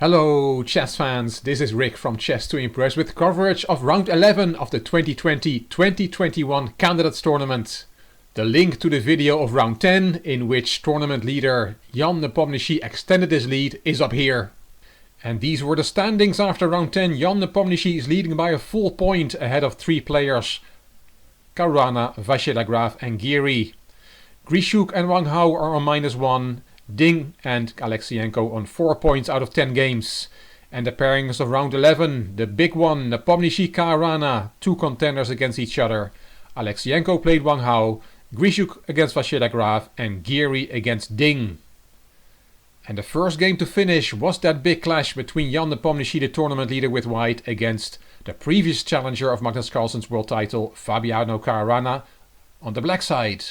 Hello chess fans, this is Rick from Chess to Impress with coverage of round 11 of the 2020-2021 Candidates Tournament. The link to the video of round 10, in which tournament leader Jan Nepomniachtchi extended his lead, is up here. And these were the standings after round 10. Jan Nepomniachtchi is leading by a full point ahead of 3 players: Caruana, Vachier-Lagrave and Giri. Grischuk and Wang Hao are on -1. Ding and Alexienko on 4 points out of 10 games. And the pairings of round 11, the big one, Nepomniachtchi Caruana, 2 contenders against each other. Alexienko played Wang Hao, Grischuk against Vachier-Lagrave and Giri against Ding. And the first game to finish was that big clash between Jan Nepomniachtchi, the tournament leader with white, against the previous challenger of Magnus Carlsen's world title, Fabiano Caruana, on the black side.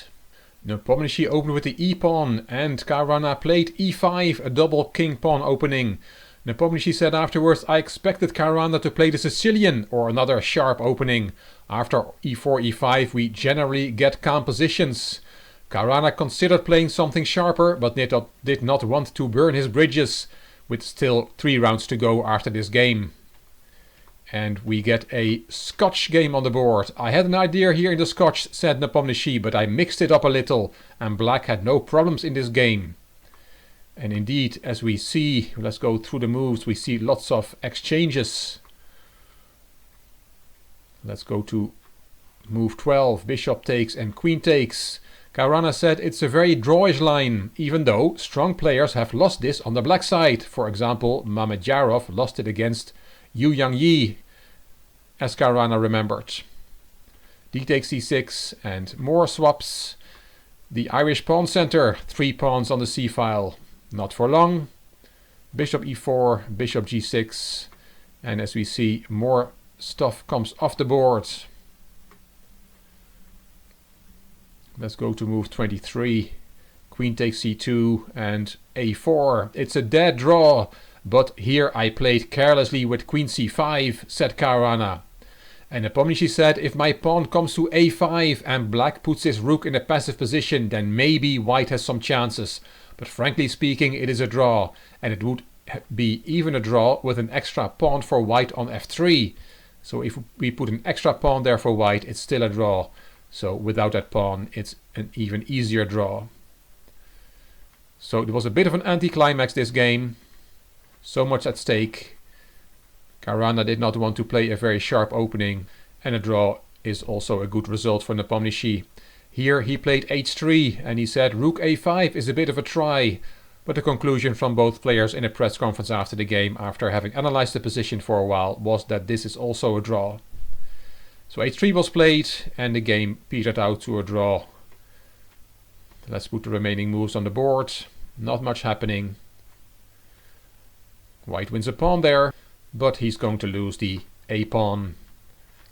Nepomniachtchi opened with the e-pawn and Caruana played e5, a double king-pawn opening. Nepomniachtchi said afterwards, "I expected Caruana to play the Sicilian or another sharp opening. After e4, e5 we generally get calm positions." Caruana considered playing something sharper but did not want to burn his bridges, with still 3 rounds to go after this game. And we get a Scotch game on the board. "I had an idea here in the Scotch," said Nepomniachtchi, "but I mixed it up a little and black had no problems in this game." And indeed, as we see, let's go through the moves, we see lots of exchanges. Let's go to move 12, bishop takes and queen takes. Caruana said it's a very drawish line, even though strong players have lost this on the black side. For example, Mamedyarov lost it against Yu Yangyi, as Caruana remembered. D takes c6 and more swaps. The Irish pawn center, 3 pawns on the c-file. Not for long. Bishop e4, bishop g6, and as we see, more stuff comes off the board. Let's go to move 23. Queen takes c2 and a4. It's a dead draw, but here I played carelessly with queen c5, said Caruana. And Nepomniachtchi said, if my pawn comes to a5 and black puts his rook in a passive position, then maybe white has some chances. But frankly speaking, it is a draw, and it would be even a draw with an extra pawn for white on f3. So if we put an extra pawn there for white, it's still a draw. So without that pawn, it's an even easier draw. So it was a bit of an anticlimax, this game. So much at stake. Caruana did not want to play a very sharp opening, and a draw is also a good result for Nepomniachtchi. Here he played h3 and he said rook a5 is a bit of a try, but the conclusion from both players in a press conference after the game, after having analyzed the position for a while, was that this is also a draw. So h3 was played and the game petered out to a draw. Let's put the remaining moves on the board. Not much happening. White wins a pawn there, but he's going to lose the a-pawn.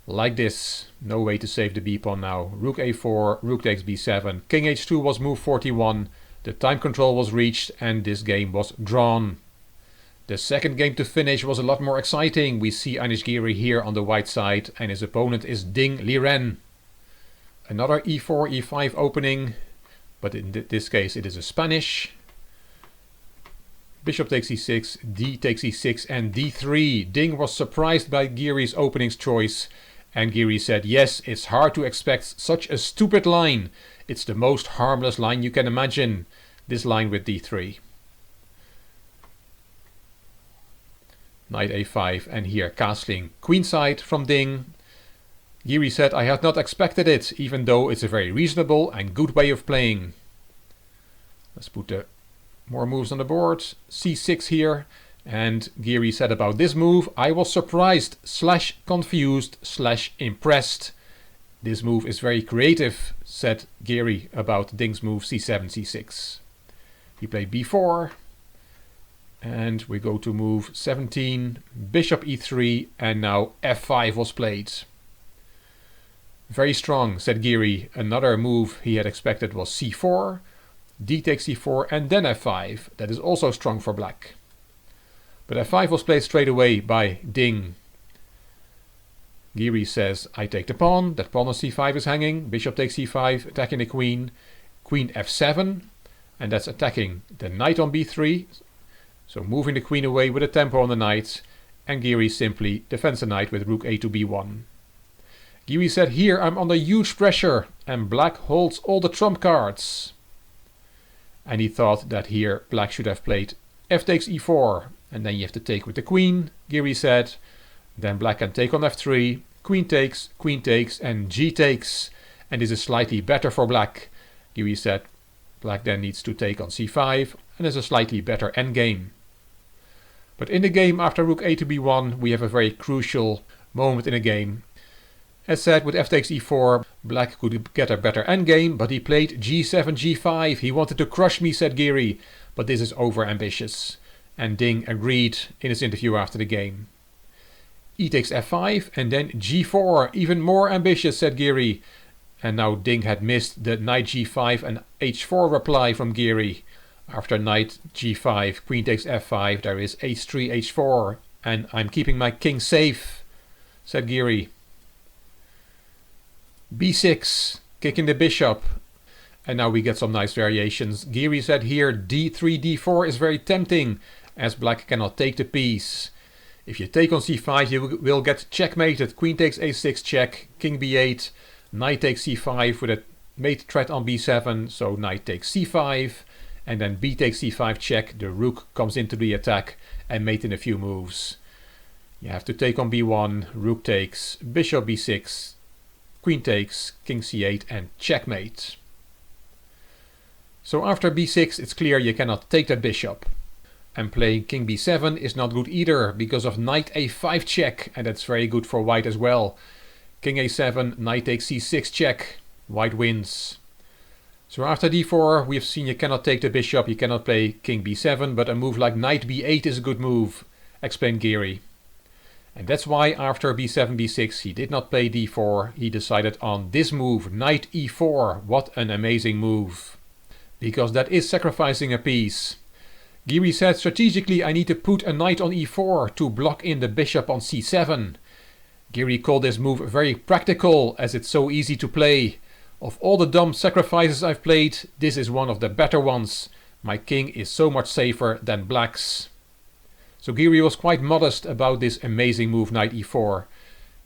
Like this. No way to save the b-pawn now. Rook a4, rook takes b7. King h2 was move 41. The time control was reached and this game was drawn. The second game to finish was a lot more exciting. We see Giri here on the white side and his opponent is Ding Liren. Another e4, e5 opening, but in this case it is a Spanish. Bishop takes e6, d takes e6 and d3. Ding was surprised by Giri's openings choice, and Giri said, yes, it's hard to expect such a stupid line. It's the most harmless line you can imagine, this line with d3. Knight a5 and here castling queenside from Ding. Giri said, I had not expected it, even though it's a very reasonable and good way of playing. Let's put the more moves on the board. c6 here, and Giri said about this move, I was surprised / confused / impressed. This move is very creative, said Giri about Ding's move c7, c6. He played b4, and we go to move 17, bishop e3, and now f5 was played. Very strong, said Giri. Another move he had expected was c4, d takes c4 and then f5. That is also strong for black. But f5 was played straight away by Ding. Giri says, I take the pawn. That pawn on c5 is hanging. Bishop takes c5, attacking the queen. Queen f7, and that's attacking the knight on b3. So moving the queen away with a tempo on the knight, and Giri simply defends the knight with rook a to b1. Giri said, here I'm under huge pressure, and black holds all the trump cards. And he thought that here black should have played f takes e4, and then you have to take with the queen, Giri said. Then black can take on f3, queen takes, and g takes. And this is slightly better for black. Giri said black then needs to take on c5, and is a slightly better endgame. But in the game after rook a to b1, we have a very crucial moment in the game. As said, with f takes e4, black could get a better endgame, but he played g7, g5. He wanted to crush me, said Giri, but this is over-ambitious. And Ding agreed in his interview after the game. E takes f5, and then g4, even more ambitious, said Giri. And now Ding had missed the knight g5 and h4 reply from Giri. After knight g5, queen takes f5, there is h3, h4, and I'm keeping my king safe, said Giri. b6, kicking the bishop. And now we get some nice variations. Giri said here d3, d4 is very tempting, as black cannot take the piece. If you take on c5, you will get checkmated. Queen takes a6 check, king b8, knight takes c5 with a mate threat on b7, so knight takes c5, and then b takes c5 check, the rook comes into the attack and mate in a few moves. You have to take on b1, rook takes, bishop b6, queen takes, king c8 and checkmate. So after b6 it's clear you cannot take that bishop. And playing king b7 is not good either because of knight a5 check, and that's very good for white as well. King a7, knight takes c6 check, white wins. So after d4 we have seen you cannot take the bishop, you cannot play king b7, but a move like knight b8 is a good move, explained Giri. And that's why after b7, b6 he did not play d4, he decided on this move, knight e4. What an amazing move. Because that is sacrificing a piece. Giri said, strategically I need to put a knight on e4 to block in the bishop on c7. Giri called this move very practical as it's so easy to play. Of all the dumb sacrifices I've played, this is one of the better ones. My king is so much safer than black's. So Giri was quite modest about this amazing move knight e4.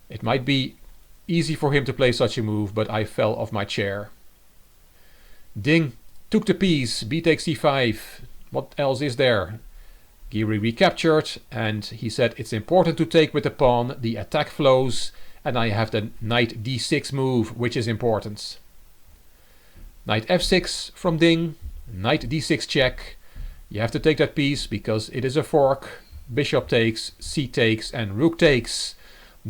It might be easy for him to play such a move, but I fell off my chair. Ding took the piece, b takes c5. What else is there? Giri recaptured and he said it's important to take with the pawn, the attack flows, and I have the knight d6 move, which is important. Knight f6 from Ding, knight d6 check. You have to take that piece because it is a fork. Bishop takes, c takes and rook takes.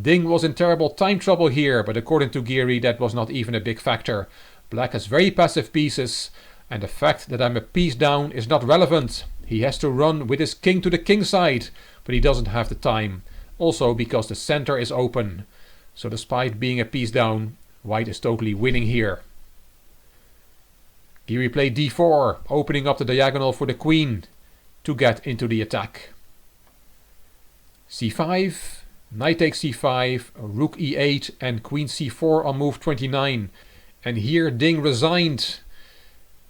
Ding was in terrible time trouble here, but according to Giri that was not even a big factor. Black has very passive pieces, and the fact that I'm a piece down is not relevant. He has to run with his king to the king side, but he doesn't have the time. Also because the center is open. So despite being a piece down, white is totally winning here. Giri played d4, opening up the diagonal for the queen to get into the attack. c5, knight takes c5, rook e8 and queen c4 on move 29. And here Ding resigned.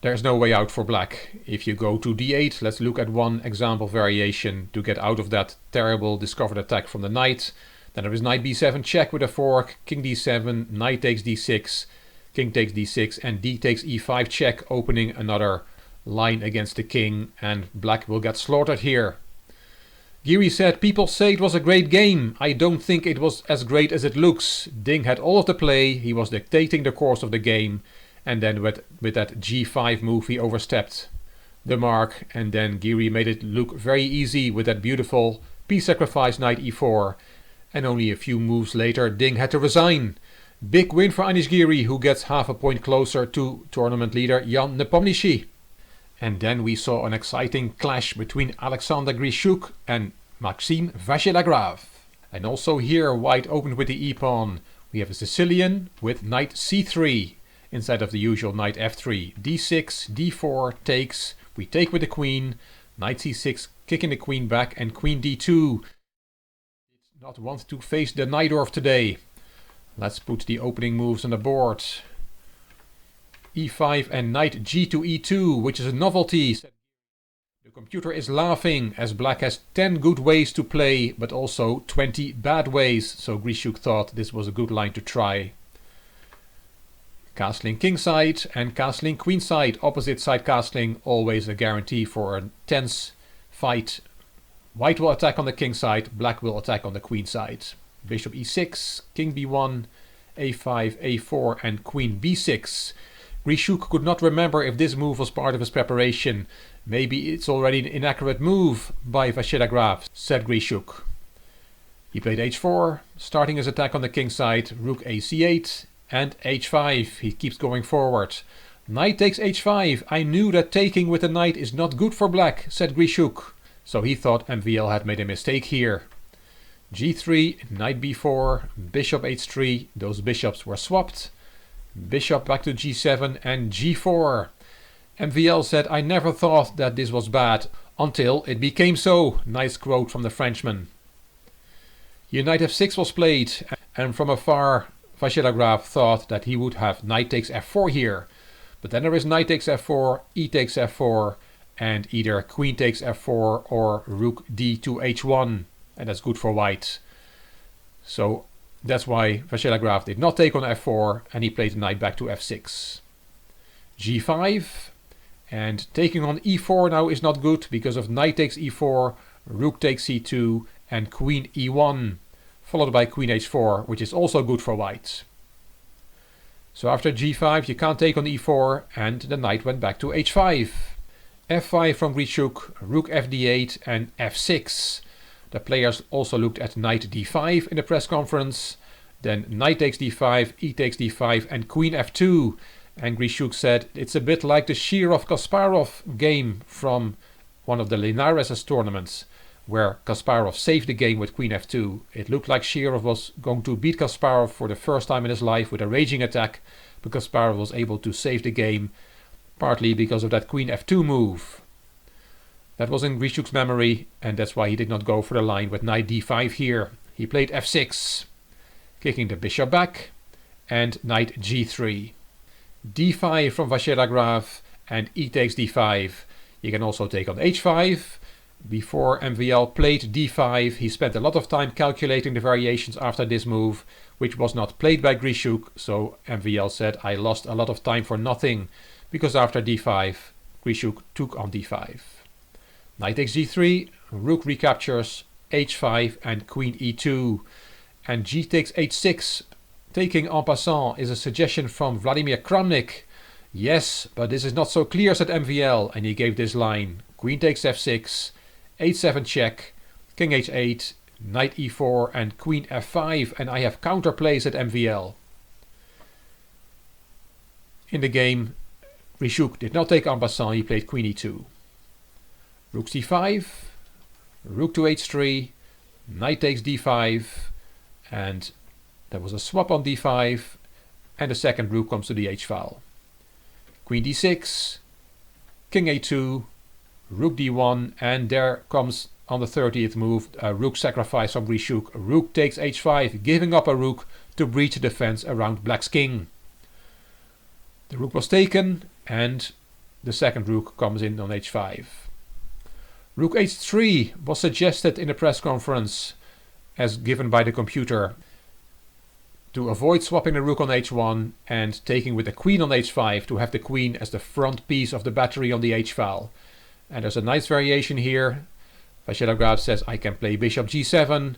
There's no way out for black. If you go to d8, let's look at one example variation to get out of that terrible discovered attack from the knight. Then there is knight b7 check with a fork, king d7, knight takes d6, king takes d6 and d takes e5 check, opening another line against the king, and black will get slaughtered here. Giri said, people say it was a great game. I don't think it was as great as it looks. Ding had all of the play, he was dictating the course of the game, and then with that g5 move he overstepped the mark, and then Giri made it look very easy with that beautiful piece sacrifice knight e4, and only a few moves later Ding had to resign. Big win for Anish Giri, who gets half a point closer to tournament leader Jan Nepomniachtchi. And then we saw an exciting clash between Alexander Grischuk and Maxime Vachier-Lagrave. And also here white opened with the e-pawn. We have a Sicilian with knight c3 instead of the usual knight f3. d6, d4 takes, we take with the queen, knight c6 kicking the queen back, and queen d2. Did not want to face the Najdorf today. Let's put the opening moves on the board. e5 and knight g to e2, which is a novelty. The The computer is laughing as black has 10 good ways to play, but also 20 bad ways, so Grischuk thought this was a good line to try. Castling kingside and castling queenside, opposite side castling, always a guarantee for a tense fight. White will attack on the king side, black will attack on the queen side. Bishop e6, king b1, a5, a4 and queen b6. Grischuk could not remember if this move was part of his preparation. Maybe it's already an inaccurate move by Vachier-Lagrave, said Grischuk. He played h4, starting his attack on the king side, rook ac8 and h5. He keeps going forward. Knight takes h5. I knew that taking with the knight is not good for black, said Grischuk. So he thought MVL had made a mistake here. g3, knight b4, bishop h3, those bishops were swapped. Bishop back to g7 and g4. MVL said, I never thought that this was bad, until it became so. Nice quote from the Frenchman. Here knight f6 was played, and from afar Vachier-Lagrave thought that he would have knight takes f4 here. But then there is knight takes f4, e takes f4, and either queen takes f4 or rook d to h1, and that's good for white. So that's why Vachier-Lagrave did not take on f4, and he played the knight back to f6. g5, and taking on e4 now is not good because of knight takes e4, rook takes c2 and queen e1, followed by queen h4, which is also good for white. So after g5 you can't take on e4, and the knight went back to h5. f5 from Grischuk, rook fd8 and f6. The players also looked at knight d5 in the press conference. Then knight takes d5, e takes d5 and queen f2. And Grischuk said it's a bit like the Shirov-Kasparov game from one of the Linares' tournaments, where Kasparov saved the game with queen f2. It looked like Shirov was going to beat Kasparov for the first time in his life with a raging attack, but Kasparov was able to save the game, partly because of that queen f2 move. That was in Grischuk's memory, and that's why he did not go for the line with knight d5 here. He played f6, kicking the bishop back, and knight g3. d5 from Vachier-Lagrave and e takes d5. You can also take on h5. Before MVL played d5, he spent a lot of time calculating the variations after this move, which was not played by Grischuk, so MVL said, I lost a lot of time for nothing, because after d5, Grischuk took on d5. Knight takes g3, rook recaptures, h5 and queen e2, and g takes h6. Taking en passant is a suggestion from Vladimir Kramnik. Yes, but this is not so clear, said MVL, and he gave this line. Queen takes f6, h7 check, king h8, knight e4 and queen f5, and I have counterplays at MVL. In the game, Grischuk did not take en passant, he played queen e2. Rook c5, rook to h3, knight takes d5, and there was a swap on d5, and the second rook comes to the h file. Queen d6, king a2, rook d1, and there comes on the 30th move a rook sacrifice from Grischuk. Rook takes h5, giving up a rook to breach the defense around black's king. The rook was taken, and the second rook comes in on h5. Rook h3 was suggested in the press conference as given by the computer to avoid swapping the rook on h1 and taking with the queen on h5 to have the queen as the front piece of the battery on the h file. And there's a nice variation here. Vachier-Lagrave says I can play bishop g7.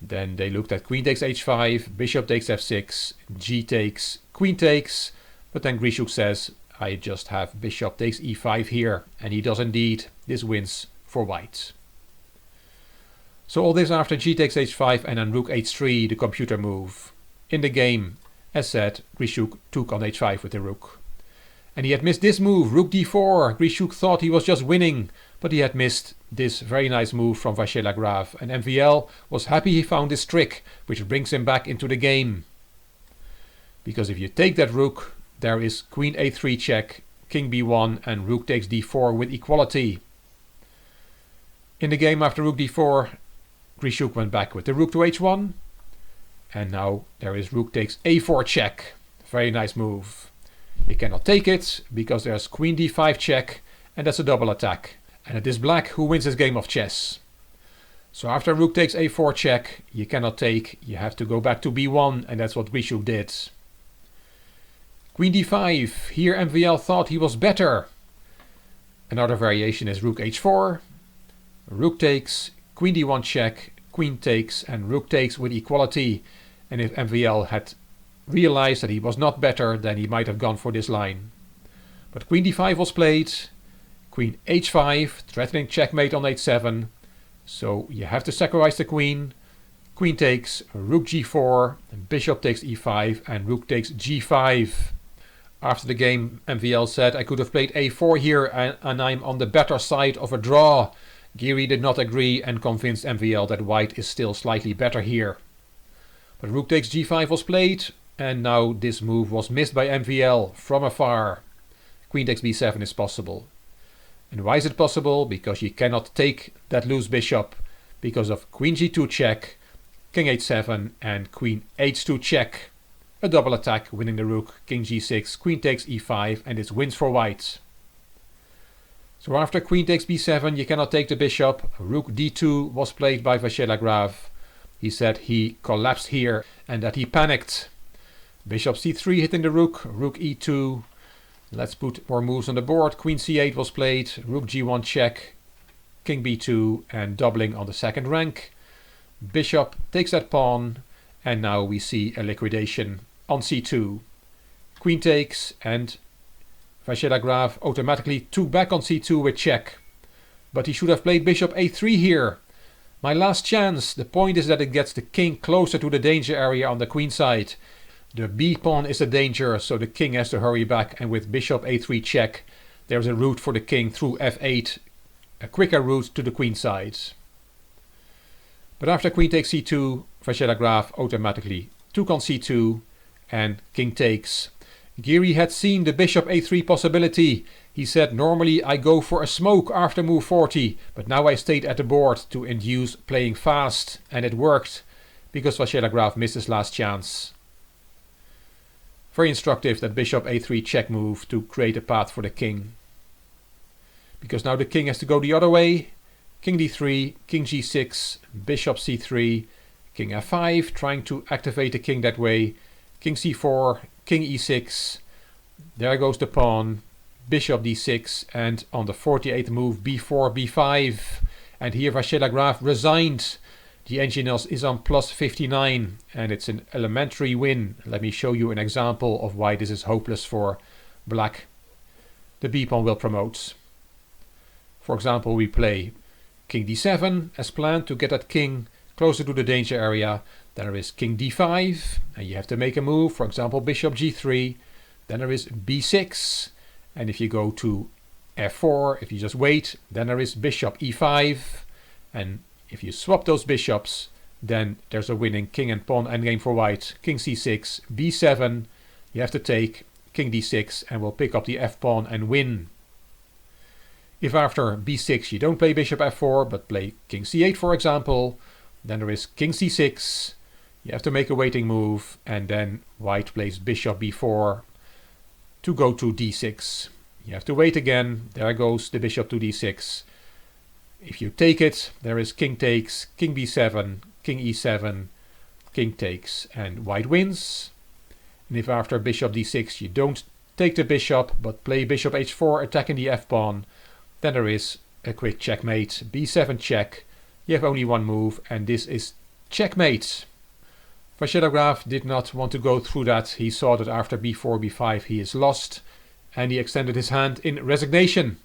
Then they looked at queen takes h5, bishop takes f6, g takes, queen takes. But then Grischuk says I just have bishop takes e5 here. And he does indeed. This wins for white. So all this after g takes h5 and then rook h3, the computer move. In the game, as said, Grischuk took on h5 with the rook. And he had missed this move, rook d4. Grischuk thought he was just winning, but he had missed this very nice move from Vachier-Lagrave. And MVL was happy he found this trick, which brings him back into the game. Because if you take that rook, there is queen a3 check, king b1 and rook takes d4 with equality. In the game after rook d4, Grischuk went back with the rook to h1. And now there is rook takes a4 check. Very nice move. You cannot take it because there's queen d5 check, and that's a double attack. And it is black who wins this game of chess. So after rook takes a4 check, you cannot take, you have to go back to b1, and that's what Grischuk did. Queen d5, here MVL thought he was better. Another variation is rook h4, rook takes, queen d1 check, queen takes, and rook takes with equality. And if MVL had realized that he was not better, then he might have gone for this line. But queen d5 was played, queen h5, threatening checkmate on h7. So you have to sacrifice the queen. Queen takes, rook g4, bishop takes e5, and rook takes g5. After the game, MVL said, I could have played a4 here and I'm on the better side of a draw. Giri did not agree and convinced MVL that white is still slightly better here. But rook takes g5 was played, and now this move was missed by MVL from afar. Queen takes b7 is possible. And why is it possible? Because you cannot take that loose bishop because of queen g2 check, king h7 and queen h2 check. A double attack winning the rook, king g6, queen takes e5 and it's wins for white. So after queen takes b7 you cannot take the bishop. Rook d2 was played by Vachier-Lagrave. He said he collapsed here and that he panicked. Bishop c3 hitting the rook, rook e2. Let's put more moves on the board. Queen c8 was played, rook g1 check, king b2 and doubling on the second rank. Bishop takes that pawn and now we see a liquidation on c2. Queen takes and Vachier-Lagrave automatically took back on c2 with check. But he should have played bishop a3 here. My last chance. The point is that it gets the king closer to the danger area on the queen side. The b pawn is a danger, so the king has to hurry back, and with bishop a3 check there's a route for the king through f8, a quicker route to the queen side. But after queen takes c2, Vachier-Lagrave automatically took on c2 and king takes. Giri had seen the bishop a3 possibility. He said normally I go for a smoke after move 40, but now I stayed at the board to induce playing fast, and it worked because Vachier-Lagrave missed his last chance. Very instructive, that bishop a3 check move to create a path for the king. Because now the king has to go the other way. King d3, king g6, bishop c3, king f5, trying to activate the king that way. King c4, king e6, there goes the pawn, bishop d6, and on the 48th move b4, b5. And here Vachier-Lagrave resigned. The engineer is on plus 59 and it's an elementary win. Let me show you an example of why this is hopeless for black. The b pawn will promote. For example, we play king d7 as planned to get that king closer to the danger area. Then there is king d5 and you have to make a move, for example bishop g3. Then there is b6, and if you go to f4, if you just wait, then there is bishop e5, and if you swap those bishops, then there's a winning king and pawn endgame for white. King c6, b7, you have to take king d6 and we'll pick up the f pawn and win. If after b6 you don't play bishop f4 but play king c8 for example, then there is king c6, you have to make a waiting move, and then white plays bishop b4 to go to d6. You have to wait again, there goes the bishop to d6. If you take it, there is king takes, king b7, king e7, king takes, and white wins. And if after bishop d6 you don't take the bishop but play bishop h4 attacking the f pawn, then there is a quick checkmate, b7 check. You have only one move and this is checkmate. Vachier-Lagrave did not want to go through that. He saw that after b4, b5 he is lost, and he extended his hand in resignation.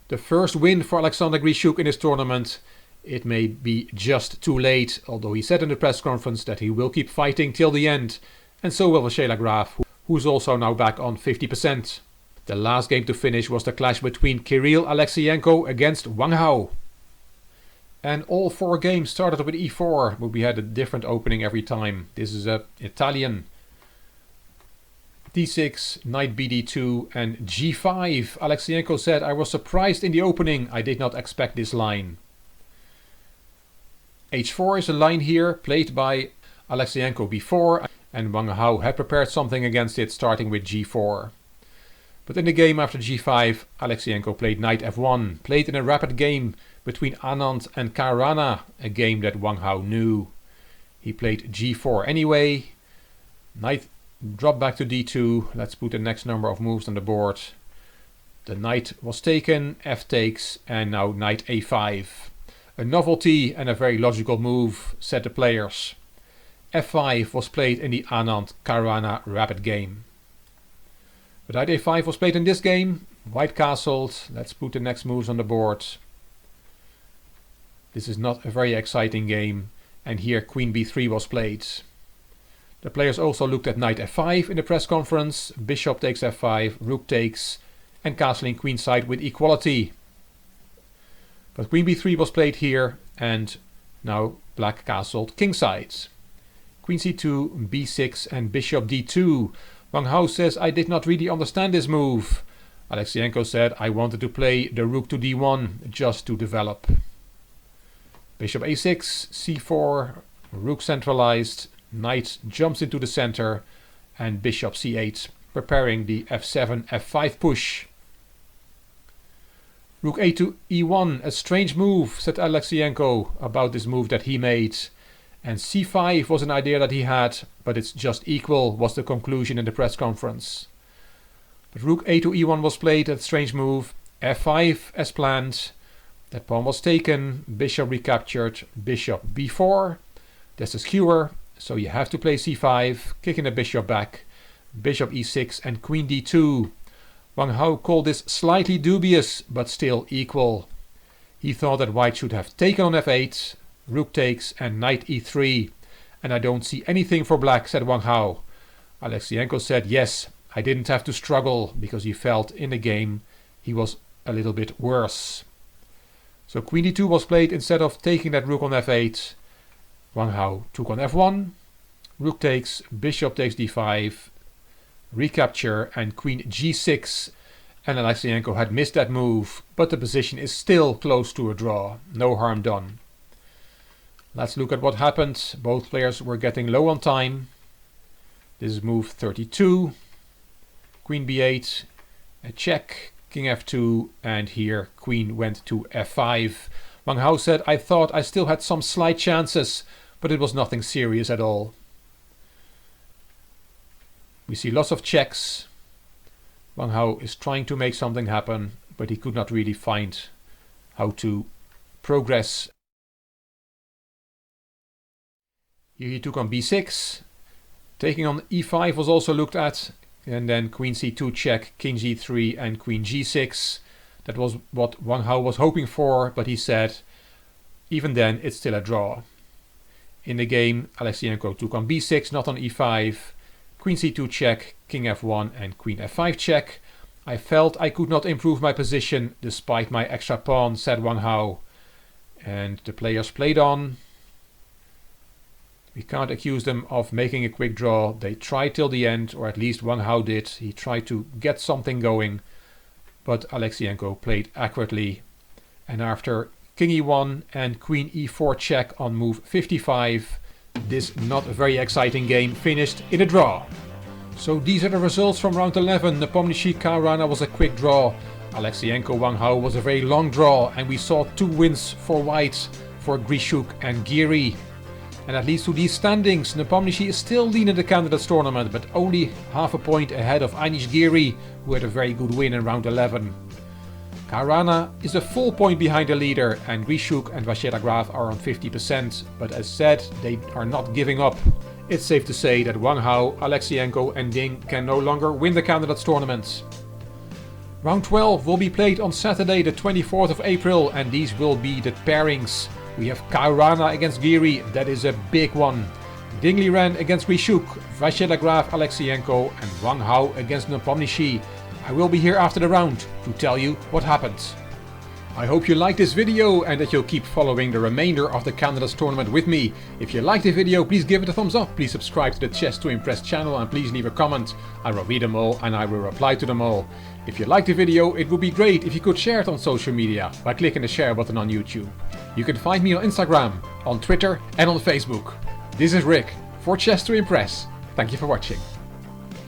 The first win for Alexander Grischuk in this tournament. It may be just too late, although he said in the press conference that he will keep fighting till the end, and so will Vachier-Lagrave, who's also now back on 50%. The last game to finish was the clash between Kirill Alexienko against Wang Hao. And all four games started with e4, but we had a different opening every time. This is Italian. d6, knight bd2 and g5. Alexienko said, I was surprised in the opening, I did not expect this line. h4 is a line here played by Alexienko before, and Wang Hao had prepared something against it starting with g4. But in the game after g5, Alexienko played knight f1, played in a rapid game between Anand and Caruana, a game that Wang Hao knew. He played g4 anyway, knight dropped back to d2, let's put the next number of moves on the board. The knight was taken, f takes, and now knight a5. A novelty and a very logical move, said the players. f5 was played in the Anand-Caruana rapid game. But knight a5 was played in this game, white castled, let's put the next moves on the board. This is not a very exciting game, and here queen b3 was played. The players also looked at knight f5 in the press conference, bishop takes f5, rook takes, and castling queenside with equality. But queen b3 was played here, and now black castled kingside. Queen c2, b6 and bishop d2. Wang Hao says, I did not really understand this move. Alexienko said, I wanted to play the rook to d1 just to develop. Bishop a6, c4, rook centralized, knight jumps into the center, and bishop c8, preparing the f7, f5 push. Rook a to e1, a strange move, said Alexienko about this move that he made. And c5 was an idea that he had, but it's just equal, was the conclusion in the press conference. But rook a to e1 was played, that strange move, f5 as planned. That pawn was taken, bishop recaptured, bishop b4. That's a skewer, so you have to play c5, kicking the bishop back, bishop e6 and queen d2. Wang Hao called this slightly dubious, but still equal. He thought that white should have taken on f8, rook takes and knight e3, and I don't see anything for black, said Wang Hao. Alexienko said yes, I didn't have to struggle, because he felt in the game he was a little bit worse. So queen d2 was played instead of taking that rook on f8. Wang Hao took on f1, rook takes, bishop takes d5, recapture and queen g6, and Alexienko had missed that move, but the position is still close to a draw, no harm done. Let's look at what happened. Both players were getting low on time. This is move 32, queen b8, a check, king f2, and here queen went to f5. Wang Hao said, I thought I still had some slight chances, but it was nothing serious at all. We see lots of checks. Wang Hao is trying to make something happen, but he could not really find how to progress. Here he took on b6. Taking on e5 was also looked at, and then queen c2 check, king g3 and queen g6. That was what Wang Hao was hoping for, but he said, even then it's still a draw. In the game, Alexienko took on b6, not on e5. Queen c2 check, king f1 and queen f5 check. I felt I could not improve my position despite my extra pawn, said Wang Hao. And the players played on. We can't accuse them of making a quick draw. They tried till the end, or at least Wang Hao did. He tried to get something going, but Alexienko played accurately. And after king e1 and queen e4 check on move 55, this not very exciting game finished in a draw. So these are the results from round 11. Nepomniachtchi Caruana was a quick draw. Alexienko Wang Hao was a very long draw, and we saw 2 wins for white, for Grischuk and Giri. And that leads to these standings. Nepomniachtchi is still leading the candidates tournament, but only half a point ahead of Giri, who had a very good win in round 11. Caruana is a full point behind the leader, and Grischuk and Vachier-Lagrave are on 50%, but as said, they are not giving up. It's safe to say that Wang Hao, Alexienko and Ding can no longer win the candidates tournament. Round 12 will be played on Saturday the 24th of April, and these will be the pairings. We have Caruana against Giri, that is a big one. Liren against Grischuk, Vachier-Lagrave, Alexienko and Wang Hao against Nepomniachtchi. I will be here after the round to tell you what happened. I hope you liked this video and that you'll keep following the remainder of the candidates tournament with me. If you liked the video, please give it a thumbs up, please subscribe to the Chess to Impress channel and please leave a comment. I will read them all and I will reply to them all. If you liked the video, it would be great if you could share it on social media by clicking the share button on YouTube. You can find me on Instagram, on Twitter and on Facebook. This is Rick for Chess to Impress. Thank you for watching.